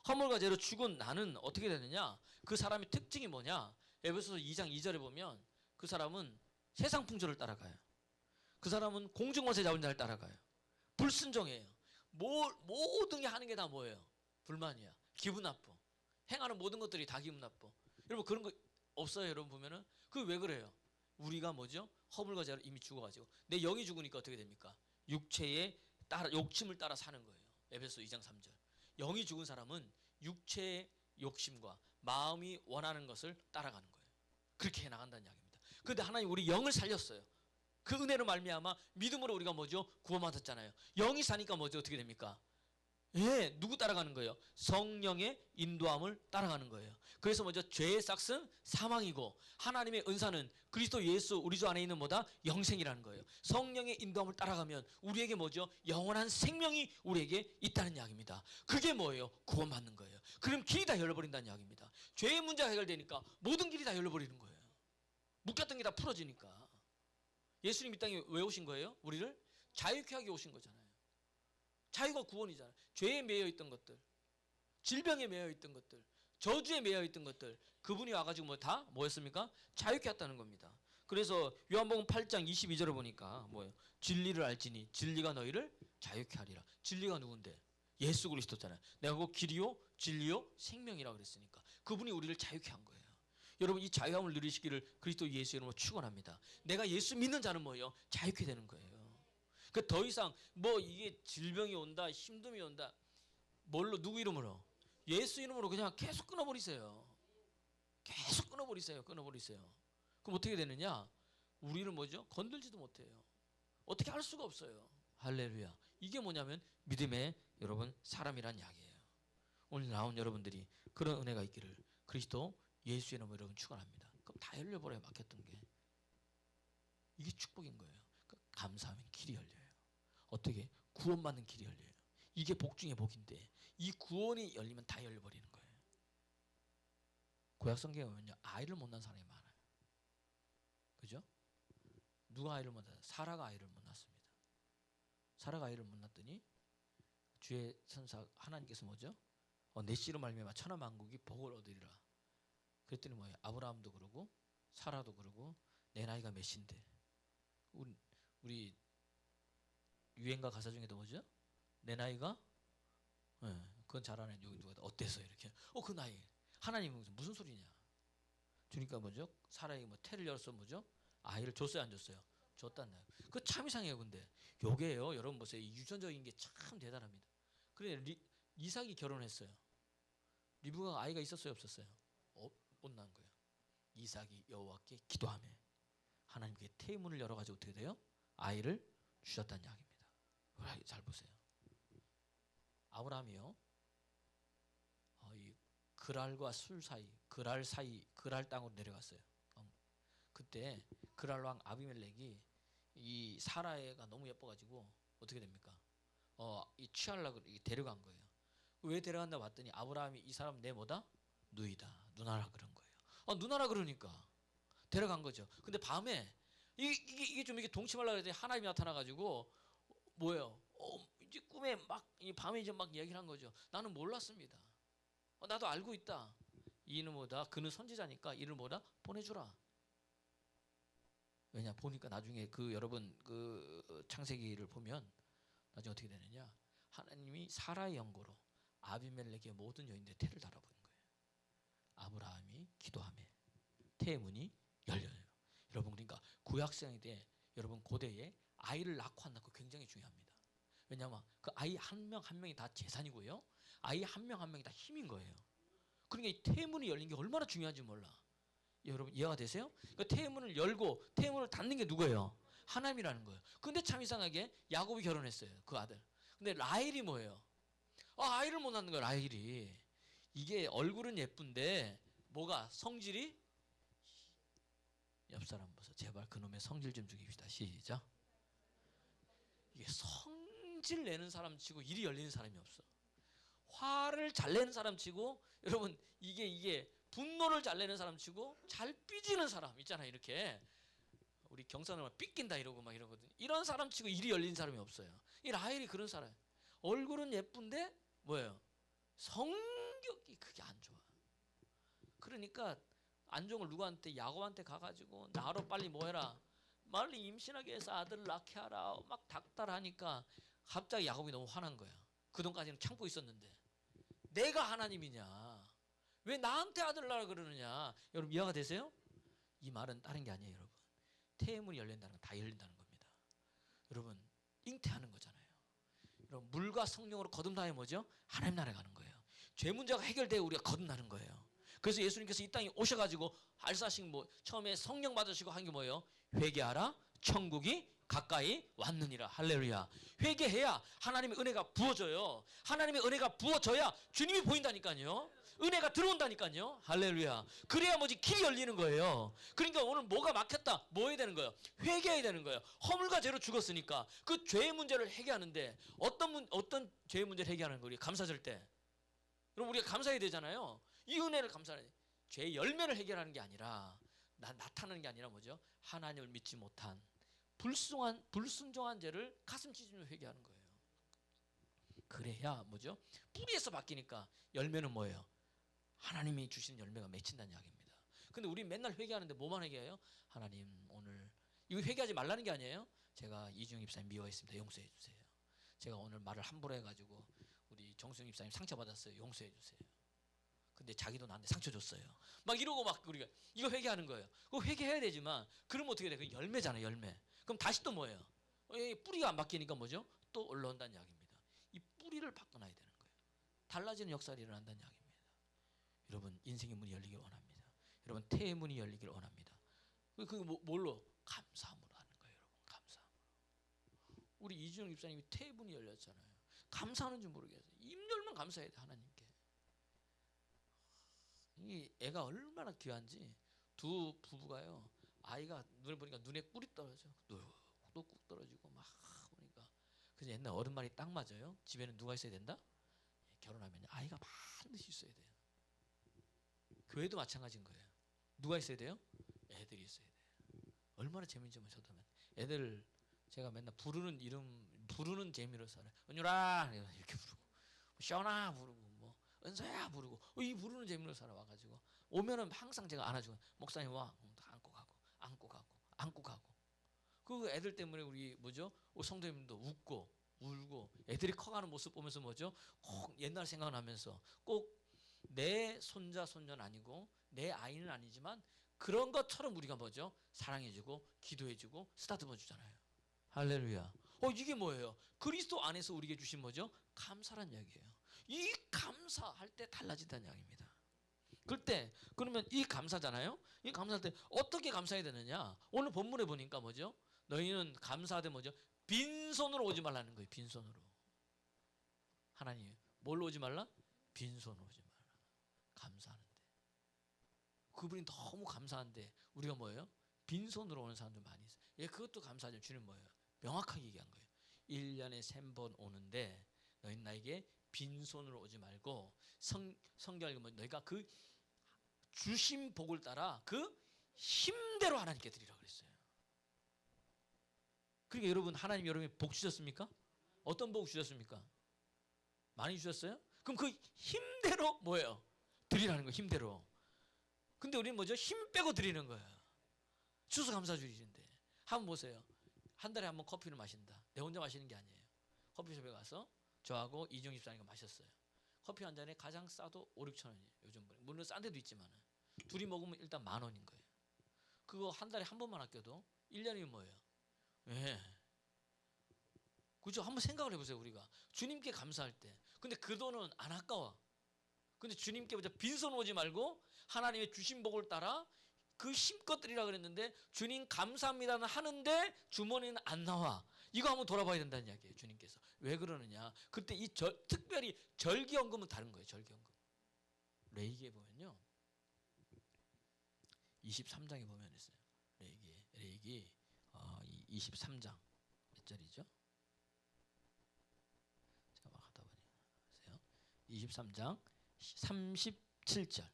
허물과 죄로 죽은 나는 어떻게 되느냐? 그 사람의 특징이 뭐냐? 에베소서 2장 2절에 보면 그 사람은 세상 풍조를 따라가요. 그 사람은 공중권세 잡은 자를 따라가요. 불순종해요. 모든 게 하는 게 다 뭐예요? 불만이야. 기분 나빠. 행하는 모든 것들이 다 기분 나빠. 여러분 그런 거 없어요? 여러분 보면은 그게 왜 그래요? 우리가 뭐죠? 허물과 죄로 이미 죽어가지고 내 영이 죽으니까 어떻게 됩니까? 육체의 따라 욕심을 따라 사는 거예요. 에베소 2장 3절. 영이 죽은 사람은 육체의 욕심과 마음이 원하는 것을 따라가는 거예요. 그렇게 해나간다는 이야기입니다. 그런데 하나님 우리 영을 살렸어요. 그 은혜로 말미암아 믿음으로 우리가 뭐죠? 구원받았잖아요. 영이 사니까 뭐죠? 어떻게 됩니까? 누구 따라가는 거예요? 성령의 인도함을 따라가는 거예요. 그래서 먼저 죄의 삭은 사망이고 하나님의 은사는 그리스도 예수 우리 주 안에 있는 뭐다? 영생이라는 거예요. 성령의 인도함을 따라가면 우리에게 뭐죠? 영원한 생명이 우리에게 있다는 이야기입니다. 그게 뭐예요? 구원받는 거예요. 그럼 길이 다 열려버린다는 이야기입니다. 죄의 문제가 해결되니까 모든 길이 다 열려버리는 거예요. 묶였던 게 다 풀어지니까. 예수님 이 땅에 왜 오신 거예요? 우리를 자유케 하게 오신 거잖아요. 자유가 구원이잖아요. 죄에 매여 있던 것들, 질병에 매여 있던 것들, 저주에 매여 있던 것들 그분이 와가지고 다 뭐였습니까? 자유케 했다는 겁니다. 그래서 요한복음 8장 22절을 보니까 뭐예요? 진리를 알지니 진리가 너희를 자유케 하리라. 진리가 누군데? 예수 그리스도잖아요. 내가 그 길이요 진리요 생명이라 그랬으니까 그분이 우리를 자유케 한 거예요. 여러분 이 자유함을 누리시기를 그리스도 예수 이름으로 축원합니다. 내가 예수 믿는 자는 뭐예요? 자유케 되는 거예요. 그 더 이상 뭐 이게 질병이 온다, 힘듦이 온다, 뭘로 누구 이름으로? 예수 이름으로 그냥 계속 끊어버리세요. 계속 끊어버리세요. 끊어버리세요. 그럼 어떻게 되느냐? 우리는 뭐죠? 건들지도 못해요. 어떻게 할 수가 없어요. 할렐루야. 이게 뭐냐면 믿음의 여러분 사람이란 이야기예요. 오늘 나온 여러분들이 그런 은혜가 있기를 그리스도 예수의 이름으로 여러분 축원합니다. 그럼 다 열려버려요. 막혔던 게. 이게 축복인 거예요. 감사하면 길이 열려요. 어떻게? 구원받는 길이 열려요. 이게 복 중에 복인데 이 구원이 열리면 다 열려버리는 거예요. 구약 성경에 보면요, 아이를 못 낳은 사람이 많아요. 그죠? 누가 아이를 못 낳았어요? 사라가 아이를 못 낳았습니다. 사라가 아이를 못 낳았더니 주의 천사 하나님께서 뭐죠? 내 씨로 말미암아 천하 만국이 복을 얻으리라. 그랬더니 뭐예요? 아브라함도 그러고 사라도 그러고 내 나이가 몇인데 우리 유행가 가사 중에도 뭐죠? 내 나이가 그건 잘 아는 누가 어때서 이렇게 그 나이 하나님은 무슨 소리냐? 주니까 뭐죠? 사라에게 뭐 태를 열어서 뭐죠? 아이를 줬어요 안 줬어요? 줬단다. 그 참 이상해요. 근데 요게요 여러분 보세요. 이 유전적인 게 참 대단합니다. 그래 이삭이 결혼했어요. 리브가가 아이가 있었어요 없었어요? 못 낳은 거예요. 이삭이 여호와께 기도하며 하나님께 태문을 열어가지고 어떻게 돼요? 아이를 주셨다는 이야기입니다. 잘 보세요. 아브라함이요 이 그랄과 술 사이 그랄 땅으로 내려갔어요. 그때 그랄 왕 아비멜렉이 이 사라가 너무 예뻐가지고 어떻게 됩니까? 이 취하려고 데려간 거예요. 왜 데려간다 봤더니 아브라함이 이 사람 내 뭐다? 누이다, 누나라 그런 거예요. 누나라 그러니까 데려간 거죠. 근데 밤에 이게 좀 이게 동침하려고 했더니 하나님이 나타나가지고 뭐예요? 이제 꿈에 막 이 밤에 이제 막 이야기를 한 거죠. 나는 몰랐습니다. 나도 알고 있다. 이는 뭐다? 그는 선지자니까 이를 뭐다? 보내주라. 왜냐 보니까 나중에 그 여러분 그 창세기를 보면 나중에 어떻게 되느냐? 하나님이 사라의 연고로 아비멜렉의 모든 여인들의 태를 달아보는 거예요. 아브라함이 기도하며 태의 문이 열려요. 여러분 그러니까 구약시대 여러분 고대에 아이를 낳고 안 낳고 굉장히 중요합니다. 왜냐하면 그 아이 한 명 한 명이 다 재산이고요. 아이 한 명 한 명이 다 힘인 거예요. 그러니까 이 태문이 열린 게 얼마나 중요한지 몰라. 여러분 이해가 되세요? 그러니까 태문을 열고 태문을 닫는 게 누구예요? 하나님이라는 거예요. 근데 참 이상하게 야곱이 결혼했어요. 그 아들. 근데 라헬이 뭐예요? 아이를 못 낳는 거예요. 라헬이. 이게 얼굴은 예쁜데 뭐가 성질이 옆 사람 보세요. 제발 그놈의 성질 좀 죽입시다. 시작. 이게 성질 내는 사람 치고 일이 열리는 사람이 없어. 화를 잘 내는 사람 치고 여러분 이게 분노를 잘 내는 사람 치고 잘 삐지는 사람 있잖아요. 이렇게 우리 경선을 막 삐낀다 이러고 막 이러거든. 이런 사람 치고 일이 열리는 사람이 없어요. 이 라헬이 그런 사람. 얼굴은 예쁜데 뭐예요? 성격이 그게 안 좋아. 그러니까 안종을 누구한테 야곱한테 가가지고 나로 빨리 뭐 해라. 빨리 임신하게 해서 아들을 낳게 하라. 막 닥달하니까 갑자기 야곱이 너무 화난 거야. 그동안까지는 참고 있었는데 내가 하나님이냐? 왜 나한테 아들 낳으라 그러느냐? 여러분 이해가 되세요? 이 말은 다른 게 아니에요, 여러분. 태의 문이 열린다는 건 다 열린다는 겁니다. 여러분 잉태하는 거잖아요. 여러분 물과 성령으로 거듭나야 뭐죠? 하나님 나라에 가는 거예요. 죄 문제가 해결되어 우리가 거듭나는 거예요. 그래서 예수님께서 이 땅에 오셔가지고 알사식 뭐 처음에 성령 받으시고 한 게 뭐예요? 회개하라 천국이 가까이 왔느니라. 할렐루야. 회개해야 하나님의 은혜가 부어져요. 하나님의 은혜가 부어져야 주님이 보인다니까요. 은혜가 들어온다니까요. 할렐루야. 그래야 뭐지 길이 열리는 거예요. 그러니까 오늘 뭐가 막혔다. 뭐 해야 되는 거예요? 회개해야 되는 거예요. 허물과 죄로 죽었으니까 그 죄의 문제를 해결하는데 어떤 죄의 문제를 해결하는 거예요? 감사절 때. 그럼 우리가 감사해야 되잖아요. 이 은혜를 감사해야 돼. 죄의 열매를 해결하는 게 아니라 나타나는 게 아니라 뭐죠? 하나님을 믿지 못한 불순종한 죄를 가슴 찢으며 회개하는 거예요. 그래야 뭐죠? 뿌리에서 바뀌니까 열매는 뭐예요? 하나님이 주시는 열매가 맺힌다는 이야기입니다. 근데 우리 맨날 회개하는데 뭐만 회개해요? 하나님 오늘 이거 회개하지 말라는 게 아니에요. 제가 이중 입사님 미워했습니다. 용서해 주세요. 제가 오늘 말을 함부로 해가지고 우리 정수영 입사님 상처받았어요. 용서해 주세요. 근데 자기도 나한테 상처 줬어요. 막 이러고 막 우리가 이거 회개하는 거예요. 그거 회개해야 되지만 그러면 어떻게 돼? 그 열매잖아요, 열매. 그럼 다시 또 뭐예요? 뿌리가 안 바뀌니까 뭐죠? 또 올라온다는 이야기입니다. 이 뿌리를 바꿔놔야 되는 거예요. 달라지는 역사가 일어난다는 이야기입니다. 여러분 인생의 문이 열리길 원합니다. 여러분 태의 문이 열리길 원합니다. 그게 뭘로? 감사함으로 하는 거예요, 여러분. 감사함으로. 우리 이준영 집사님이 태의 문이 열렸잖아요. 감사하는 줄 모르겠어요. 입 열면 감사해야 돼, 하나님께. 이 애가 얼마나 귀한지 두 부부가요. 아이가 눈을 보니까 눈에 꿀이 떨어져. 또 꿀 떨어지고 막 보니까. 그래서 옛날 어른 말이 딱 맞아요. 집에는 누가 있어야 된다? 결혼하면 아이가 반드시 있어야 돼요. 교회도 마찬가지인 거예요. 누가 있어야 돼요? 애들이 있어야 돼요. 얼마나 재밌는지 저도 애들 제가 맨날 부르는 이름 부르는 재미로 살아요. 은유라 이렇게 부르고 시원아 부르고 뭐 은서야 부르고 이 부르는 재미로 살아와가지고 오면은 항상 제가 안아주고 목사님 와 안고 가고 그 애들 때문에 우리 뭐죠? 성도님도 웃고 울고 애들이 커가는 모습 보면서 뭐죠? 꼭 옛날 생각나면서 꼭 내 손자 손녀는 아니고 내 아이는 아니지만 그런 것처럼 우리가 뭐죠? 사랑해주고 기도해주고 쓰다듬어 주잖아요. 할렐루야. 이게 뭐예요? 그리스도 안에서 우리에게 주신 뭐죠? 감사란 이야기예요. 이 감사할 때 달라진다는 이야기입니다. 그러면 이 감사잖아요. 이 감사할 때 어떻게 감사해야 되느냐? 오늘 본문에 보니까 뭐죠? 너희는 감사하되 뭐죠? 빈손으로 오지 말라는 거예요. 빈손으로. 하나님 뭘로 오지 말라? 빈손으로 오지 말라. 감사하는데. 그분이 너무 감사한데 우리가 뭐예요? 빈손으로 오는 사람들 많이 있어요. 그것도 감사하죠. 주님 뭐예요? 명확하게 얘기한 거예요. 1년에 3번 오는데 너희는 나에게 빈손으로 오지 말고 성경을 보면 너희가 그 주신 복을 따라 그 힘대로 하나님께 드리라고 그랬어요. 그러니까 여러분 하나님 여러분이 복 주셨습니까? 어떤 복 주셨습니까? 많이 주셨어요? 그럼 그 힘대로 뭐예요? 드리라는 거예요. 힘대로. 근데 우리는 뭐죠? 힘 빼고 드리는 거예요. 추수감사주일인데 한번 보세요. 한 달에 한 번 커피를 마신다. 내 혼자 마시는 게 아니에요. 커피숍에 가서 저하고 이종 집사님과 마셨어요. 커피 한 잔에 가장 싸도 5, 6천 원이에요. 요즘 물론 싼 데도 있지만 둘이 먹으면 일단 10,000원인 거예요. 그거 한 달에 한 번만 아껴도 1년이면 뭐예요? 예. 그죠? 한번 생각을 해보세요. 우리가 주님께 감사할 때 근데 그 돈은 안 아까워. 근데 주님께 빈손 오지 말고 하나님의 주신 복을 따라 그 힘껏 드리라 그랬는데 주님 감사합니다는 하는데 주머니는 안 나와. 이거 한번 돌아봐야 된다는 이야기예요. 주님께서 왜 그러느냐? 그때 특별히 절기연금은 다른 거예요. 절기연금. 레위기에 보면요, 23장에 보면 있어요. 레위기 23장 몇 절이죠? 제가 막 하다 보니 23장 37절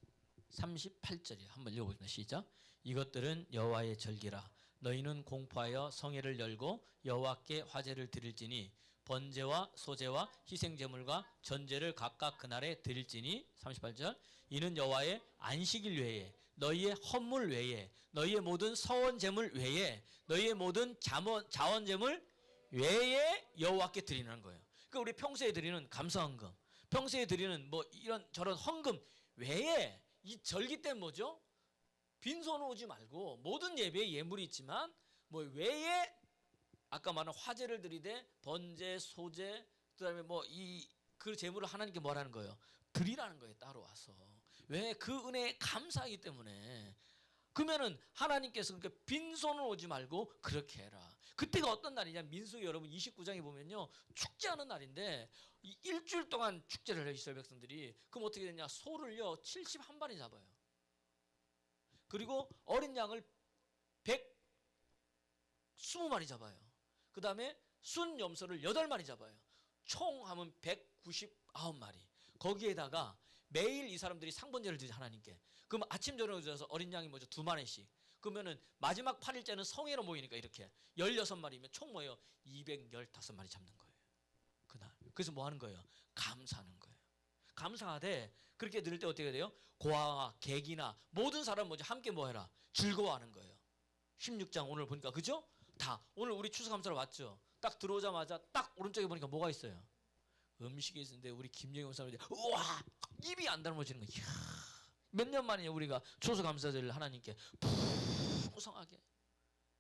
38절이에요. 한번 읽어보겠습니다. 시작. 이것들은 여호와의 절기라. 너희는 공포하여 성회를 열고 여호와께 화제를 드릴지니 번제와 소제와 희생제물과 전제를 각각 그날에 드릴지니 38절. 이는 여호와의 안식일 외에 너희의 헌물 외에 너희의 모든 서원제물 외에 너희의 모든 자원제물 외에 여호와께 드리는 거예요. 그러니까 우리 평소에 드리는 감사헌금, 평소에 드리는 뭐 이런 저런 헌금 외에 이 절기 때는 뭐죠? 빈손으로 오지 말고 모든 예배에 예물이 있지만 뭐 외에 아까 말한 화제를 드리되 번제, 소제, 그다음에 뭐 그 제물을 하나님께 뭐라는 거예요? 드리라는 거예요. 따로 와서. 왜? 그 은혜에 감사하기 때문에. 그러면은 하나님께서 그러니까 빈손으로 오지 말고 그렇게 해라. 그때가 어떤 날이냐? 민수기 여러분 29장에 보면요, 축제하는 날인데 일주일 동안 축제를 해요. 이스라엘 백성들이. 그럼 어떻게 되냐? 소를요 71마리 잡아요. 그리고 어린 양을 120마리 잡아요. 그 다음에 순염소를 8마리 잡아요. 총 하면 199마리. 거기에다가 매일 이 사람들이 상번제를 드리죠. 하나님께. 그럼 아침 저녁을 드려서 어린 양이 뭐죠? 2마리씩. 그러면은 마지막 8일째는 성회로 모이니까 이렇게 16마리면 총 뭐예요? 215마리 잡는 거예요. 그날. 그래서 뭐 하는 거예요? 감사하는 거예요. 감사하되 그렇게 드릴 때 어떻게 돼요? 고아와 객이나 모든 사람 뭐죠? 함께 뭐 해라? 즐거워하는 거예요. 16장 오늘 보니까 그죠? 다 오늘 우리 추수감사로 왔죠. 딱 들어오자마자 딱 오른쪽에 보니까 뭐가 있어요? 음식이 있는데 우리 김영희 목사님 우와 입이 안 다물어지는 거야. 몇 년 만에 우리가 추수감사절을 하나님께 풍성하게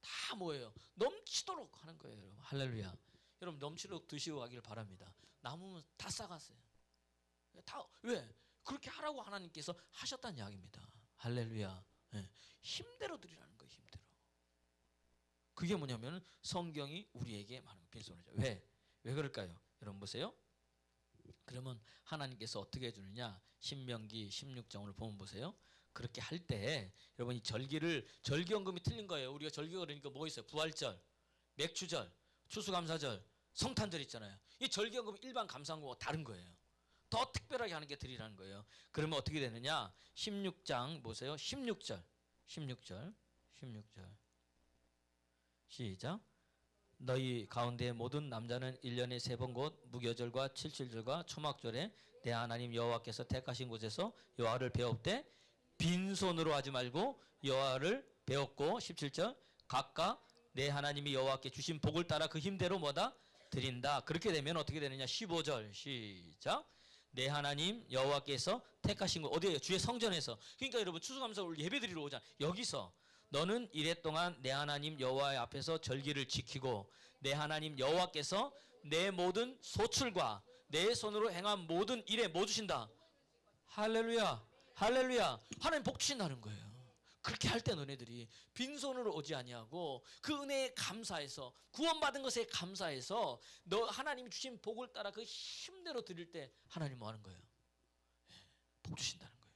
다 뭐예요? 넘치도록 하는 거예요, 여러분. 할렐루야. 여러분 넘치도록 드시고 가길 바랍니다. 남으면 다 싸갔어요. 다 왜? 그렇게 하라고 하나님께서 하셨다는 이야기입니다. 할렐루야. 예. 힘대로 드리라는 거예요, 힘대로. 그게 뭐냐면 성경이 우리에게 말하는 빈손이죠. 왜? 왜 그럴까요? 여러분 보세요. 그러면 하나님께서 어떻게 해주느냐? 신명기 16장을 보면 보세요. 그렇게 할 때 여러분 이 절기연금이 틀린 거예요. 우리가 절기가 그러니까 뭐 있어요? 부활절, 맥주절, 추수감사절, 성탄절 있잖아요. 이 절기연금은 일반 감사한거와 다른 거예요. 더 특별하게 하는 게 드리라는 거예요. 그러면 어떻게 되느냐? 16장 보세요. 16절 시작. 너희 가운데 모든 남자는 1년에 3번 곧 무교절과 칠칠절과 초막절에 내 하나님 여호와께서 택하신 곳에서 여호와를 배웁되 빈손으로 하지 말고 여호와를 배웠고 17절 각각 내 하나님이 여호와께 주신 복을 따라 그 힘대로 뭐다? 드린다. 그렇게 되면 어떻게 되느냐? 15절 시작. 내 하나님 여호와께서 택하신 곳 어디에요? 주의 성전에서. 그러니까 여러분 추수감사 예배드리러 오잖아. 여기서 너는 이래 동안 내 하나님 여호와의 앞에서 절기를 지키고 내 하나님 여호와께서 내 모든 소출과 내 손으로 행한 모든 일에 뭐 주신다? 할렐루야. 할렐루야. 하나님 복 주신다는 거예요. 그렇게 할 때 너네들이 빈손으로 오지 아니하고 그 은혜에 감사해서 구원받은 것에 감사해서 너 하나님이 주신 복을 따라 그 힘대로 드릴 때 하나님 뭐 하는 거예요? 복 주신다는 거예요.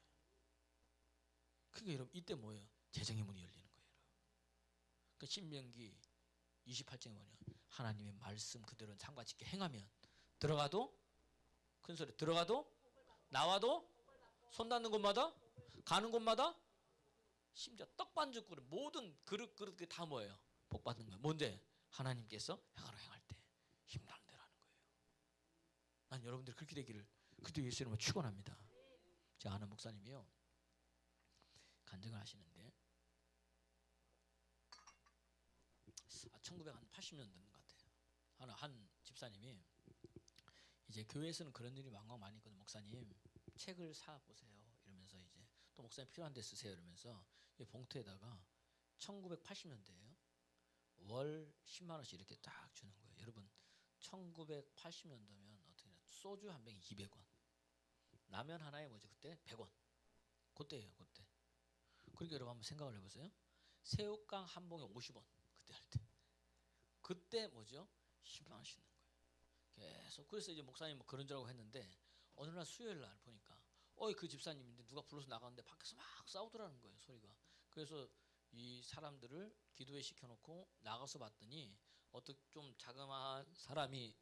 그게 여러분 이때 뭐예요? 재정의 문이 열리는 거예요. 그 신명기 28장에 뭐냐? 하나님의 말씀 그대로 상관짓게 행하면 들어가도 큰 소리 들어가도 나와도 손 닿는 곳마다 가는 곳마다 심지어 떡반죽그릇 모든 그릇 다 뭐예요? 복 받는 거예요. 뭔데? 하나님께서 행할 때 힘나는 대로 하는 거예요. 난 여러분들이 그렇게 되기를 그때 예수 이름으로 축원합니다. 제가 아는 목사님이요 간증을 하시는데 1980년대 것 같아요. 한 집사님이 이제 교회에서는 그런 일이 왕왕 많이 있거든. 목사님 책을 사 보세요. 이러면서 이제 또 목사님 필요한 데 쓰세요. 이러면서 이 봉투에다가 1980년대예요. 월 10만 원씩 이렇게 딱 주는 거예요. 여러분 1980년도면 어떻게 해요? 소주 한 병에 200원. 라면 하나에 뭐죠? 그때 100원. 그때예요. 그때. 그러니까 여러분 한번 생각을 해보세요. 새우깡 한 봉에 50원. 그때 할 때. 그때 뭐죠? 10만 원씩 넣는 거예요. 계속. 그래서 이제 목사님 뭐 그런 줄 알고 했는데 어느 날 수요일 날 보니까 그 집사님인데 누가 불러서 나갔는데 밖에서 막 싸우더라는 거예요. 소리가. 그래서 이 사람들을 기도회 시켜놓고 나가서 봤더니 어떤 좀 자그마한 사람이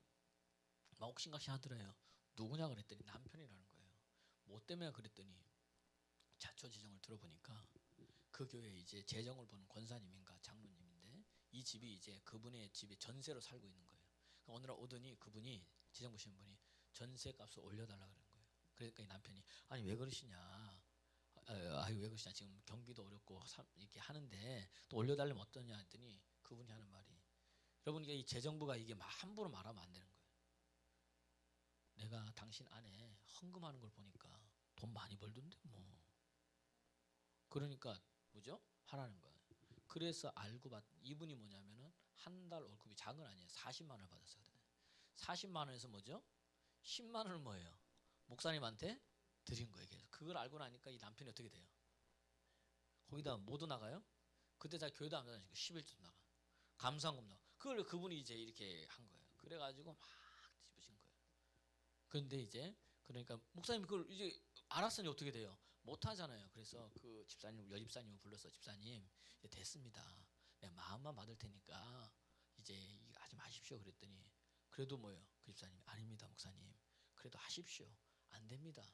막 옥신각신 하더래요. 누구냐 그랬더니 남편이라는 거예요. 뭐 때문에 그랬더니 자초지정을 들어보니까 그 교회에 이제 재정을 보는 권사님인가 장로님인데 이 집이 이제 그분의 집에 전세로 살고 있는 거예요. 그러니까 어느 날 오더니 그분이 재정 보시는 분이 전세값을 올려달라 그러는 거예요. 그러니까 이 남편이 아니 왜 그러시냐? 왜 그러시냐? 지금 경기도 어렵고 이렇게 하는데 또 올려달라면 어떠냐 했더니 그분이 하는 말이 여러분 이 재정부가 이게 함부로 말하면 안 되는 거예요. 내가 당신 아내 헌금하는 걸 보니까 돈 많이 벌던데 뭐. 그러니까 뭐죠? 하라는 거예요. 그래서 알고 이분이 뭐냐면은 한 달 월급이 작은 아니에요. 40만 원을 받았어요. 40만 원에서 뭐죠? 10만 원을 뭐예요? 목사님한테 드린 거예요. 그래서 그걸 알고 나니까 이 남편이 어떻게 돼요? 거기다 모두 나가요? 그때 다 교회도 안 다니고 11조도 나가. 감사한금 나가. 그걸 그분이 이제 이렇게 한 거예요. 그래가지고 막 뒤집으신 거예요. 그런데 이제 그러니까 목사님 그걸 이제 알았으니 어떻게 돼요? 못 하잖아요. 그래서 그 집사님 여집사님을 불러서 집사님 이제 됐습니다. 내가 마음만 받을 테니까 이제 이거 하지 마십시오. 그랬더니 그래도 뭐예요? 그 집사님이 아닙니다, 목사님. 그래도 하십시오. 안 됩니다.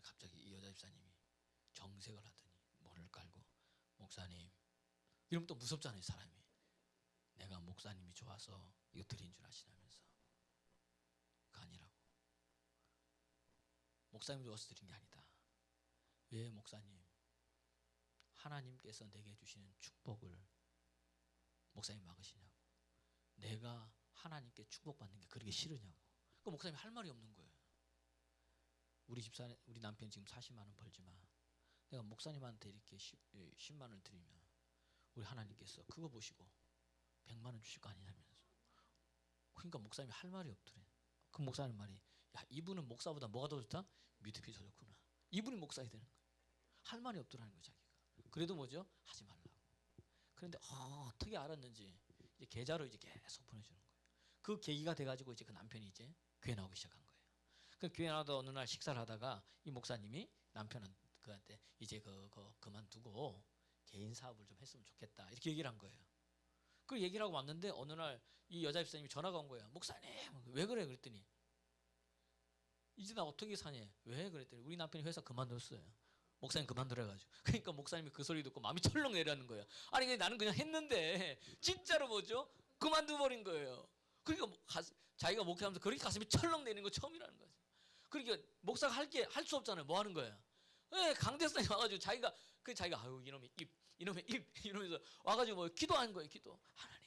갑자기 이 여자 집사님이 정색을 하더니 뭐를 깔고 목사님 이러면 또 무섭잖아요, 사람이. 내가 목사님이 좋아서 이거 드린 줄 아시냐면서. 그 아니라고. 목사님 좋아서 드린 게 아니다. 왜 목사님? 하나님께서 내게 주시는 축복을 목사님 막으시냐고. 내가 하나님께 축복받는 게 그렇게 싫으냐고. 그 목사님이 할 말이 없는 거예요. 우리 남편 지금 40만 원 벌지만 내가 목사님한테 이렇게 10만 원을 드리면 우리 하나님께서 그거 보시고 100만 원 주실 거 아니냐면서. 그러니까 목사님이 할 말이 없더래. 그 목사님 말이, 야, 이분은 목사보다 뭐가 더 좋다? 믿음이 더 좋구나. 이분이 목사야 되는 거야. 할 말이 없더라는 거야, 자기가. 그래도 뭐죠? 하지 말라고. 그런데 어떻게 알았는지 이제 계좌로 이제 계속 보내주는 거예요. 그 계기가 돼가지고 이제 그 남편이 이제 교회 나오기 시작한 거예요. 그 교회 나오다 어느 날 식사를 하다가 이 목사님이 남편은 그한테 이제 그거 그만두고 개인 사업을 좀 했으면 좋겠다 이렇게 얘기를 한 거예요. 그 얘기를 하고 왔는데 어느 날 이 여자 집사님이 전화가 온 거예요. 목사님 왜 그래? 그랬더니 이제 나 어떻게 사냐? 왜? 그랬더니 우리 남편이 회사 그만뒀어요. 목사님 그만두래가지고. 그러니까 목사님이 그 소리 듣고 마음이 철렁 내려는 거예요. 아니 나는 그냥 했는데 진짜로 뭐죠? 그만둬버린 거예요. 그러니까 자기가 목회하면서 그렇게 가슴이 철렁 내리는 거 처음이라는 거죠. 그러니까 목사가 할 수 없잖아요. 뭐 하는 거예요? 강대상이 와가지고 자기가 아유 이놈의 입 이러면서 와가지고 뭐 기도하는 거예요. 기도. 하나님.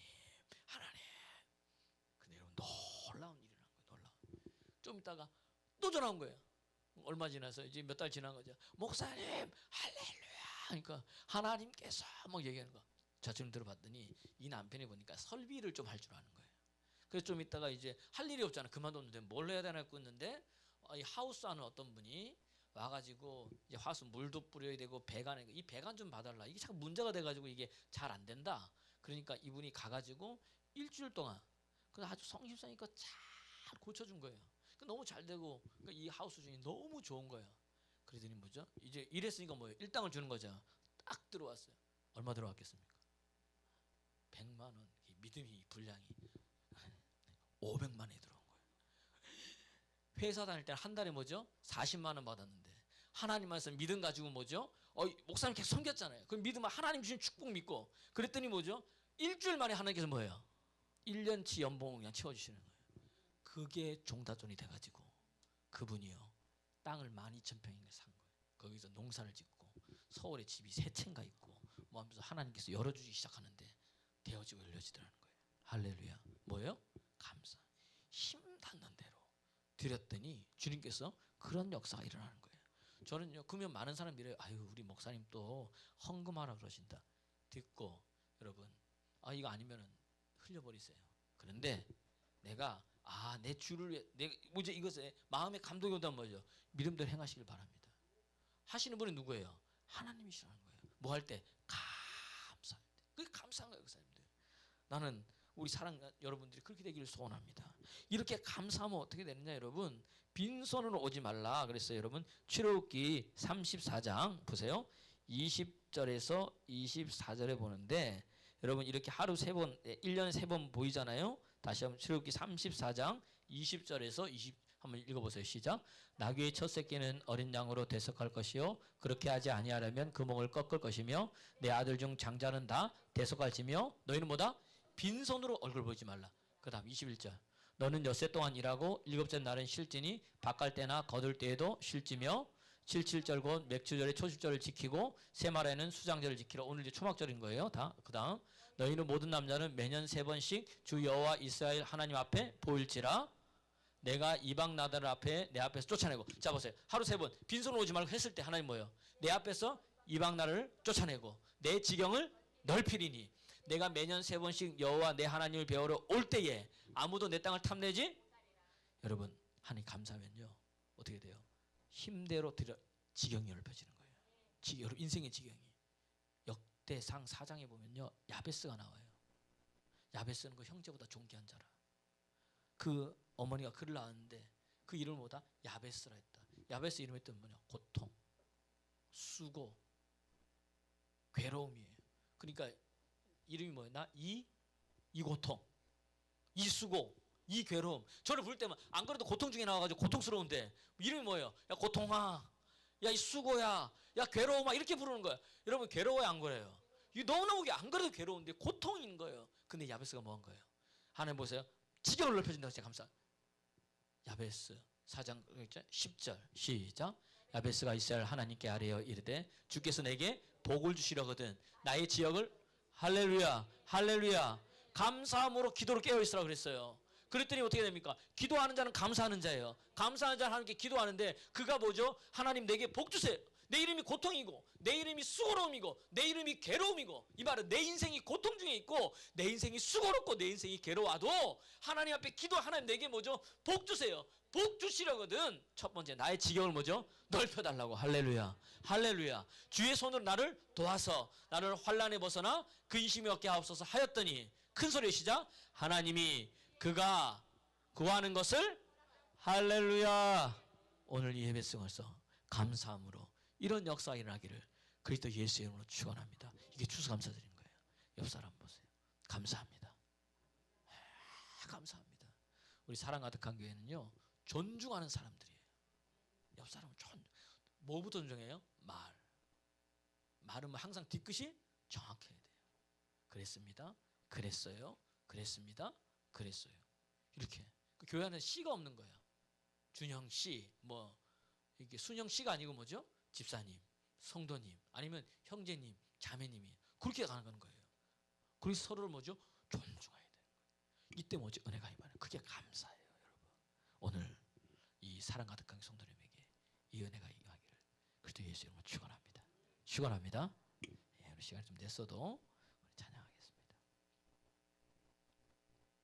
근데 여러분 놀라운 일이 난 거예요. 놀라운. 좀 있다가 또 전화 온 거예요. 얼마 지나서 이제 몇 달 지난 거죠. 목사님 할렐루야. 그러니까 하나님께서 막 얘기하는 거. 저처럼 들어봤더니 이 남편이 보니까 설비를 좀 할 줄 아는 거예요. 그래서 좀 있다가 이제 할 일이 없잖아. 그만뒀는데 뭘 해야 되나 했고 있는데 이 하우스 하는 어떤 분이 와가지고 이제 하우스 물도 뿌려야 되고 배관 이 배관 좀 봐달라. 이게 자꾸 문제가 돼가지고 이게 잘 안 된다. 그러니까 이분이 가가지고 일주일 동안 그래서 아주 성심성의껏 잘 고쳐준 거예요. 너무 잘 되고 그러니까 이 하우스 중에 너무 좋은 거예요. 그러더니 뭐죠? 이제 이랬으니까 뭐예요? 일당을 주는 거죠. 딱 들어왔어요. 얼마 들어왔겠습니까? 100만 원. 믿음이 분량이 500만 원이 들어온 거예요. 회사 다닐 때는 한 달에 뭐죠? 40만 원 받았는데 하나님만서 믿음 가지고 뭐죠? 목사님 계속 섬겼잖아요. 그 믿음은 하나님 주신 축복 믿고 그랬더니 뭐죠? 일주일 만에 하나님께서 뭐예요? 1년치 연봉을 그냥 채워주시는 거예요. 그게 종다돈이 돼가지고 그분이요 땅을 12,000평을 산 거예요. 거기서 농사를 짓고 서울에 집이 3채인가 있고 뭐 하면서 하나님께서 열어주기 시작하는데 되어지고 열려지더라는 거예요. 할렐루야. 뭐예요? 감사. 힘 닿는 대로 드렸더니 주님께서 그런 역사가 일어나는 거예요. 저는요 그러면 많은 사람들이 아유 우리 목사님 또 헌금하라 그러신다. 듣고 여러분 이거 아니면은 흘려버리세요. 그런데 내가 내 주를 위해 내가 뭐지 이것에 마음에 감동이 온다면 뭐죠? 믿음대로 행하시길 바랍니다. 하시는 분이 누구예요? 하나님이시라는 거예요. 뭐 할 때? 감사할 때. 그게 감사한 거예요, 목사님들. 나는 우리 사랑 여러분들이 그렇게 되기를 소원합니다. 이렇게 감사하면 어떻게 되느냐 여러분? 빈손으로 오지 말라 그랬어요. 여러분 출애굽기 34장 보세요. 20절에서 24절에 보는데 여러분 이렇게 하루 3번 1년에 3번 보이잖아요. 다시 한번 출애굽기 34장 20절에서 20 한번 읽어보세요. 시작. 나귀의 첫 새끼는 어린 양으로 대속할 것이요 그렇게 하지 아니하려면 그 목을 꺾을 것이며 내 아들 중 장자는 다 대속할지며 너희는 뭐다? 빈손으로 얼굴 보이지 말라. 그 다음 21절 너는 엿새 동안 일하고 일곱째 날은 쉴지니 밭갈 때나 거둘 때에도 쉴지며 77절 곧 맥주절에 초실절을 지키고 새말에는 수장절을 지키라. 오늘 이제 초막절인 거예요. 그 다음 너희는 모든 남자는 매년 3번씩 주 여호와 이스라엘 하나님 앞에 보일지라. 내가 이방 나라들 앞에 내 앞에서 쫓아내고. 자 보세요. 하루 3번 빈손으로 오지 말고 했을 때 하나님 뭐예요? 내 앞에서 이방 나라를 쫓아내고 내 지경을 넓히리니 내가 매년 3번씩 여호와 내 하나님을 배우러 올 때에 아무도 내 땅을 탐내지. 여러분 하나님 감사하면요 어떻게 돼요? 힘대로 지경이 넓혀지는 거예요. 여러분 인생의 지경이 역대상 4장에 보면요 야베스가 나와요. 야베스는 그 형제보다 존귀한 자라. 그 어머니가 그를 낳았는데 그 이름을 뭐다? 야베스라 했다. 야베스 이름의 뜻은 뭐냐? 고통, 수고, 괴로움이에요. 그러니까 이름이 뭐야? 이 고통, 이 수고, 이 괴로움. 저를 부를 때만 안 그래도 고통 중에 나와가지고 고통스러운데 이름이 뭐예요? 야 고통아, 야 이 수고야, 야 괴로움아 이렇게 부르는 거야. 여러분 괴로워요 안 그래요? 이 너무너무 안 그래도 괴로운데 고통인 거예요. 근데 야베스가 뭐 한 거예요? 하나님 보세요. 지경을 넓혀준다고 진짜 감사. 야베스 4장 10절 시작. 야베스가 이스라엘 하나님께 아뢰어 이르되 주께서 내게 복을 주시려거든 나의 지역을 할렐루야 할렐루야 감사함으로 기도로 깨어있으라 그랬어요. 그랬더니 어떻게 됩니까? 기도하는 자는 감사하는 자예요. 감사하는 자는 하나님께 기도하는데 그가 뭐죠? 하나님 내게 복 주세요. 내 이름이 고통이고 내 이름이 수고로움이고 내 이름이 괴로움이고, 이 말은 내 인생이 고통 중에 있고 내 인생이 수고롭고 내 인생이 괴로워도 하나님 앞에 기도, 하나님 내게 뭐죠? 복 주세요. 복 주시려거든 첫 번째 나의 지경을 뭐죠? 넓혀달라고. 할렐루야, 할렐루야. 주의 손으로 나를 도와서 나를 환난에 벗어나 근심이 없게 하옵소서 하였더니, 큰 소리의 시작. 하나님이 그가 구하는 것을, 할렐루야. 오늘 이 예배 승에서 감사함으로 이런 역사가 일어나기를 그리스도 예수의 이름으로 축원합니다. 이게 추수감사드리는 거예요. 옆 사람 보세요. 감사합니다. 감사합니다. 우리 사랑 가득한 교회는요, 존중하는 사람들이에요. 옆 사람은 뭐부터 존중해요? 말은 항상 뒤끝이 정확해야 돼요. 그랬습니다. 그랬어요. 그랬습니다. 그랬어요. 이렇게. 그 교회 안에 씨가 없는 거야. 준형 씨, 이게 순형 씨가 아니고 뭐죠? 집사님, 성도님, 아니면 형제님, 자매님이 그렇게 가는 거예요. 그래서 서로를 뭐죠? 존중해야 돼요. 이때 뭐죠? 은혜가 임하는. 그게 감사예요, 여러분. 오늘 이 사랑 가득한 성도님에게 이 은혜가 임하기를 그리스도 예수 이름으로 축원합니다. 축원합니다. 예, 시간이 좀 됐어도